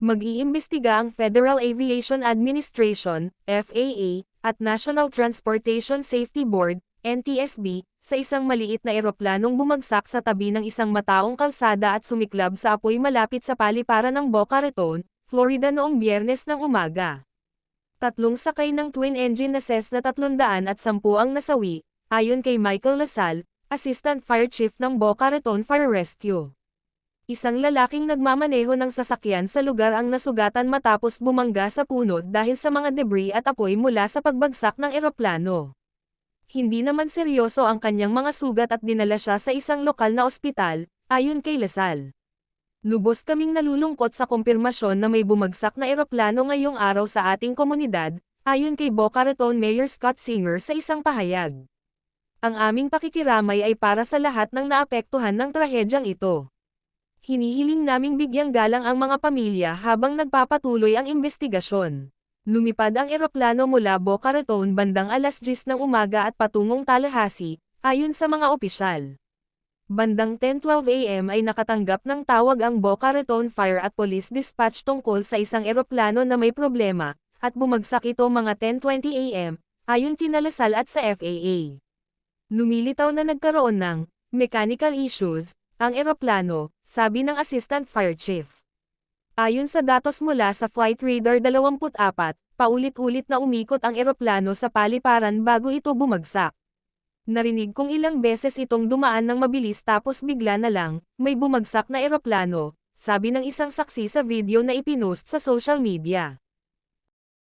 Mag-iimbestiga ang Federal Aviation Administration, FAA, at National Transportation Safety Board, NTSB, sa isang maliit na eroplanong bumagsak sa tabi ng isang mataong kalsada at sumiklab sa apoy malapit sa paliparan ng Boca Raton, Florida noong Biyernes ng umaga. Tatlong sakay ng twin-engine na Cessna 310 ang nasawi, ayon kay Michael Lasal, Assistant Fire Chief ng Boca Raton Fire Rescue. Isang lalaking nagmamaneho ng sasakyan sa lugar ang nasugatan matapos bumangga sa puno dahil sa mga debris at apoy mula sa pagbagsak ng eroplano. Hindi naman seryoso ang kanyang mga sugat at dinala siya sa isang lokal na ospital, ayon kay Lasal. Lubos kaming nalulungkot sa kumpirmasyon na may bumagsak na eroplano ngayong araw sa ating komunidad, ayon kay Boca Raton Mayor Scott Singer sa isang pahayag. Ang aming pakikiramay ay para sa lahat ng naapektuhan ng trahedyang ito. Hinihiling naming bigyang galang ang mga pamilya habang nagpapatuloy ang investigasyon. Lumipad ang eroplano mula Boca Raton bandang alas 10 ng umaga at patungong Tallahassee, ayon sa mga opisyal. Bandang 10:12 AM ay nakatanggap ng tawag ang Boca Raton Fire at Police Dispatch tungkol sa isang eroplano na may problema, at bumagsak ito mga 10:20 AM, ayon kina Lasal at sa FAA. Lumilitaw na nagkaroon ng mechanical issues ang eroplano, sabi ng Assistant Fire Chief. Ayon sa datos mula sa Flight Radar 24, paulit-ulit na umikot ang eroplano sa paliparan bago ito bumagsak. Narinig kong ilang beses itong dumaan ng mabilis tapos bigla na lang, may bumagsak na eroplano, sabi ng isang saksi sa video na ipinost sa social media.